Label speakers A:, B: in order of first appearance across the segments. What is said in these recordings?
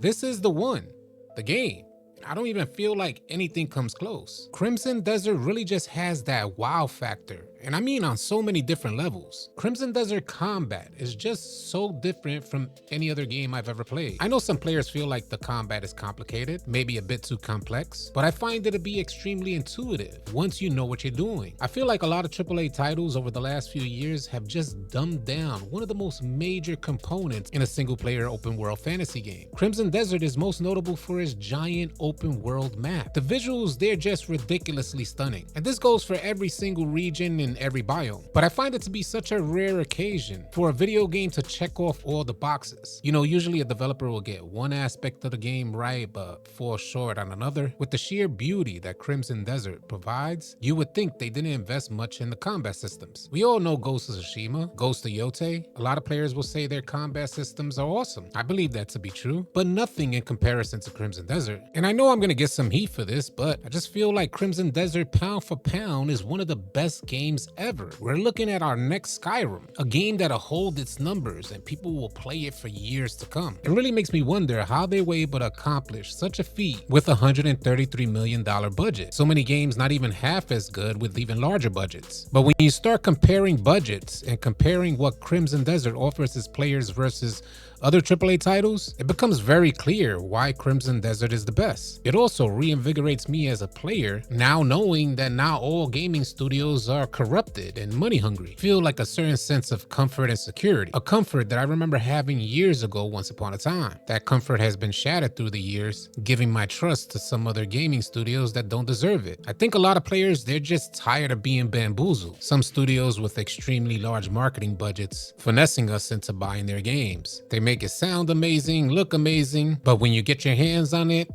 A: This is the one, the game. I don't even feel like anything comes close. Crimson Desert really just has that wow factor, and I mean on so many different levels. Crimson Desert combat is just so different from any other game I've ever played. I know some players feel like the combat is complicated, maybe a bit too complex, but I find it to be extremely intuitive once you know what you're doing. I feel like a lot of AAA titles over the last few years have just dumbed down one of the most major components in a single player open world fantasy game. Crimson Desert is most notable for its giant open world map. The visuals, they're just ridiculously stunning. And this goes for every single region and every biome. But I find it to be such a rare occasion for a video game to check off all the boxes. You know, usually a developer will get one aspect of the game right, but fall short on another. With the sheer beauty that Crimson Desert provides, you would think they didn't invest much in the combat systems. We all know Ghost of Tsushima, Ghost of Yote. A lot of players will say their combat systems are awesome. I believe that to be true, but nothing in comparison to Crimson Desert. And I know I'm gonna get some heat for this, but I just feel like Crimson Desert pound for pound is one of the best games ever. We're looking at our next Skyrim, a game that'll hold its numbers and people will play it for years to come. It really makes me wonder how they were able to accomplish such a feat with a $133 million budget. So many games not even half as good with even larger budgets. But when you start comparing budgets and comparing what Crimson Desert offers its players versus other AAA titles, it becomes very clear why Crimson Desert is the best. It also reinvigorates me as a player, now knowing that not all gaming studios are corrupted and money hungry. I feel like a certain sense of comfort and security, a comfort that I remember having years ago once upon a time. That comfort has been shattered through the years, giving my trust to some other gaming studios that don't deserve it. I think a lot of players, they're just tired of being bamboozled. Some studios with extremely large marketing budgets finessing us into buying their games. They make it sound amazing, look amazing, but when you get your hands on it,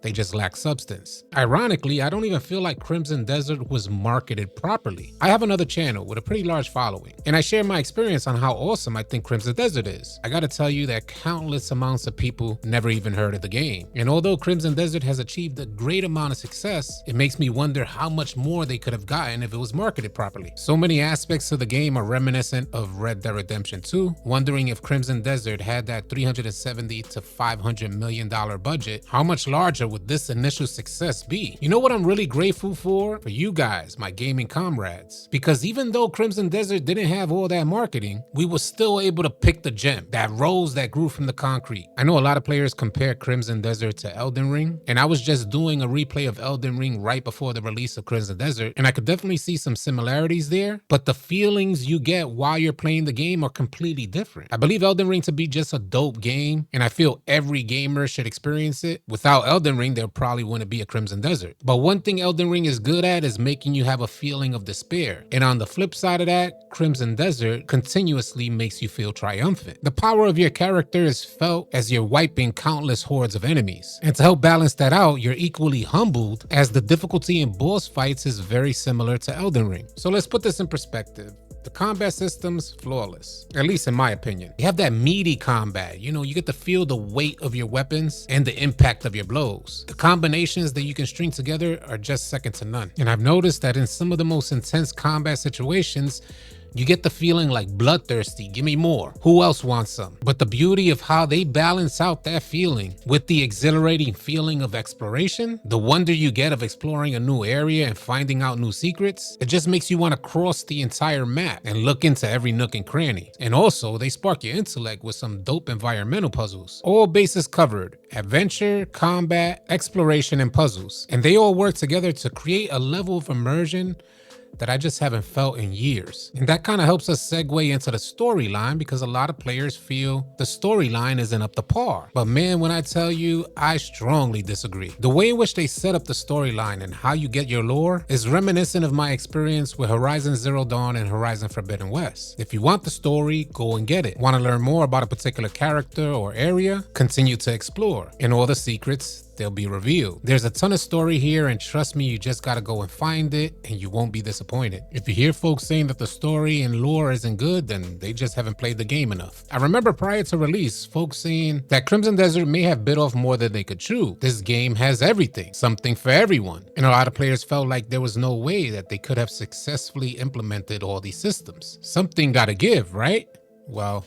A: they just lack substance. Ironically, I don't even feel like Crimson Desert was marketed properly. I have another channel with a pretty large following, and I share my experience on how awesome I think Crimson Desert is. I gotta tell you that countless amounts of people never even heard of the game. And although Crimson Desert has achieved a great amount of success, it makes me wonder how much more they could have gotten if it was marketed properly. So many aspects of the game are reminiscent of Red Dead Redemption 2, wondering if Crimson Desert had that $370 to $500 million budget, how much larger would this initial success be? You know what I'm really grateful for? For you guys, my gaming comrades. Because even though Crimson Desert didn't have all that marketing, we were still able to pick the gem, that rose that grew from the concrete. I know a lot of players compare Crimson Desert to Elden Ring, and I was just doing a replay of Elden Ring right before the release of Crimson Desert, and I could definitely see some similarities there, but the feelings you get while you're playing the game are completely different. I believe Elden Ring to be just a dope game, and I feel every gamer should experience it. Without Elden Ring, there probably wouldn't be a Crimson Desert. But one thing Elden Ring is good at is making you have a feeling of despair. And on the flip side of that, Crimson Desert continuously makes you feel triumphant. The power of your character is felt as you're wiping countless hordes of enemies. And to help balance that out, you're equally humbled as the difficulty in boss fights is very similar to Elden Ring. So let's put this in perspective. The combat system's flawless, at least in my opinion. You have that meaty combat, you get to feel the weight of your weapons and the impact of your blows. The combinations that you can string together are just second to none. And I've noticed that in some of the most intense combat situations, you get the feeling like bloodthirsty, give me more. Who else wants some? But the beauty of how they balance out that feeling with the exhilarating feeling of exploration, the wonder you get of exploring a new area and finding out new secrets, it just makes you want to cross the entire map and look into every nook and cranny. And also, they spark your intellect with some dope environmental puzzles. All bases covered: adventure, combat, exploration, and puzzles. And they all work together to create a level of immersion that I just haven't felt in years. And that kind of helps us segue into the storyline, because a lot of players feel the storyline isn't up to par. But man, when I tell you, I strongly disagree. The way in which they set up the storyline and how you get your lore is reminiscent of my experience with Horizon Zero Dawn and Horizon Forbidden West. If you want the story, go and get it. Want to learn more about a particular character or area? Continue to explore. And all the secrets, they'll be revealed. There's a ton of story here, and trust me, you just gotta go and find it and you won't be disappointed. If you hear folks saying that the story and lore isn't good, then they just haven't played the game enough. I remember prior to release, folks saying that Crimson Desert may have bit off more than they could chew. This game has everything, something for everyone. And a lot of players felt like there was no way that they could have successfully implemented all these systems. Something gotta give, right? Well,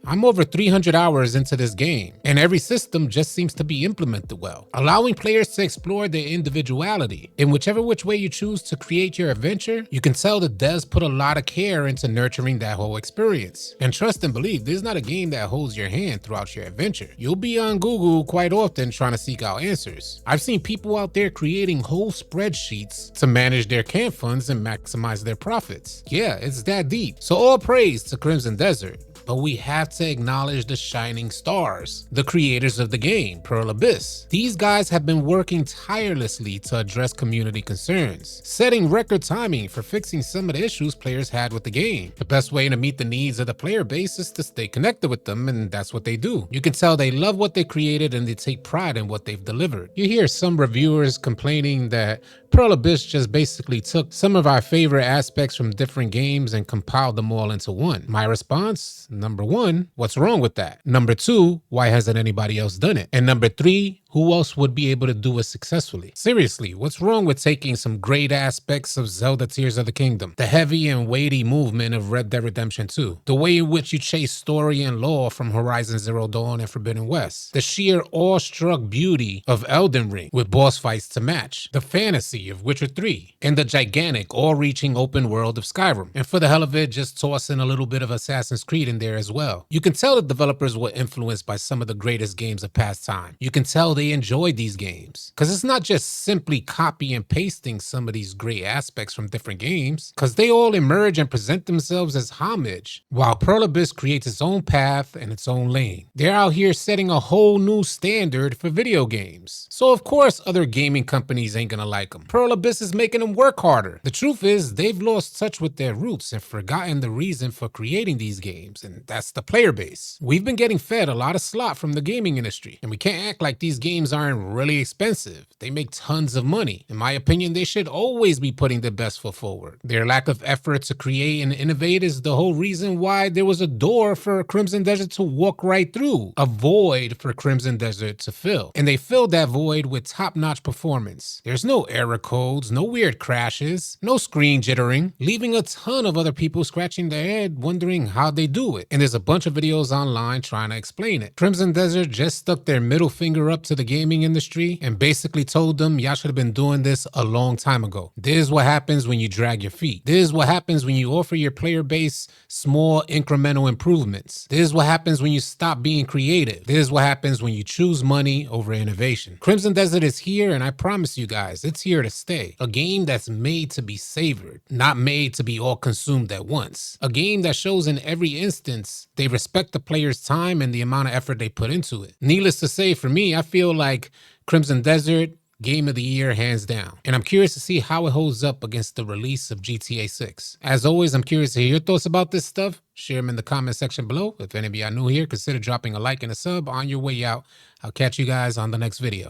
A: I'm over 300 hours into this game, and every system just seems to be implemented well, allowing players to explore their individuality. In whichever which way you choose to create your adventure, you can tell the devs put a lot of care into nurturing that whole experience. And trust and believe, this is not a game that holds your hand throughout your adventure. You'll be on Google quite often trying to seek out answers. I've seen people out there creating whole spreadsheets to manage their camp funds and maximize their profits. Yeah, it's that deep. So all praise to Crimson Desert. But we have to acknowledge the shining stars, the creators of the game, Pearl Abyss. These guys have been working tirelessly to address community concerns, setting record timing for fixing some of the issues players had with the game. The best way to meet the needs of the player base is to stay connected with them, and that's what they do. You can tell they love what they created and they take pride in what they've delivered. You hear some reviewers complaining that Pearl Abyss just basically took some of our favorite aspects from different games and compiled them all into one. My response? Number one, what's wrong with that? Number two, why hasn't anybody else done it? And number three, who else would be able to do it successfully? Seriously, what's wrong with taking some great aspects of Zelda Tears of the Kingdom, the heavy and weighty movement of Red Dead Redemption 2, the way in which you chase story and lore from Horizon Zero Dawn and Forbidden West, the sheer awestruck beauty of Elden Ring with boss fights to match, the fantasy of Witcher 3, and the gigantic, all-reaching open world of Skyrim. And for the hell of it, just toss in a little bit of Assassin's Creed in there as well. You can tell the developers were influenced by some of the greatest games of past time. You can tell they enjoy these games, because it's not just simply copy and pasting some of these great aspects from different games, because they all emerge and present themselves as homage, while Pearl Abyss creates its own path and its own lane. They're out here setting a whole new standard for video games, so of course other gaming companies ain't gonna like them. Pearl Abyss is making them work harder. The truth is, they've lost touch with their roots and forgotten the reason for creating these games, and that's the player base. We've been getting fed a lot of slop from the gaming industry, and we can't act like these games aren't really expensive. They make tons of money. In my opinion, they should always be putting their best foot forward. Their lack of effort to create and innovate is the whole reason why there was a door for Crimson Desert to walk right through, a void for Crimson Desert to fill. And they filled that void with top-notch performance. There's no error codes, no weird crashes, no screen jittering, leaving a ton of other people scratching their head wondering how they do it. And there's a bunch of videos online trying to explain it. Crimson Desert just stuck their middle finger up to the gaming industry and basically told them y'all should have been doing this a long time ago. This is what happens when you drag your feet. This is what happens when you offer your player base small incremental improvements. This is what happens when you stop being creative. This is what happens when you choose money over innovation. Crimson Desert is here, and I promise you guys, it's here to stay. A game that's made to be savored, not made to be all consumed at once. A game that shows in every instance they respect the player's time and the amount of effort they put into it. Needless to say, for me, I feel like Crimson Desert, Game of the Year, hands down. And I'm curious to see how it holds up against the release of GTA 6. As always, I'm curious to hear your thoughts about this stuff. Share them in the comment section below. If any of you are new here, consider dropping a like and a sub on your way out. I'll catch you guys on the next video.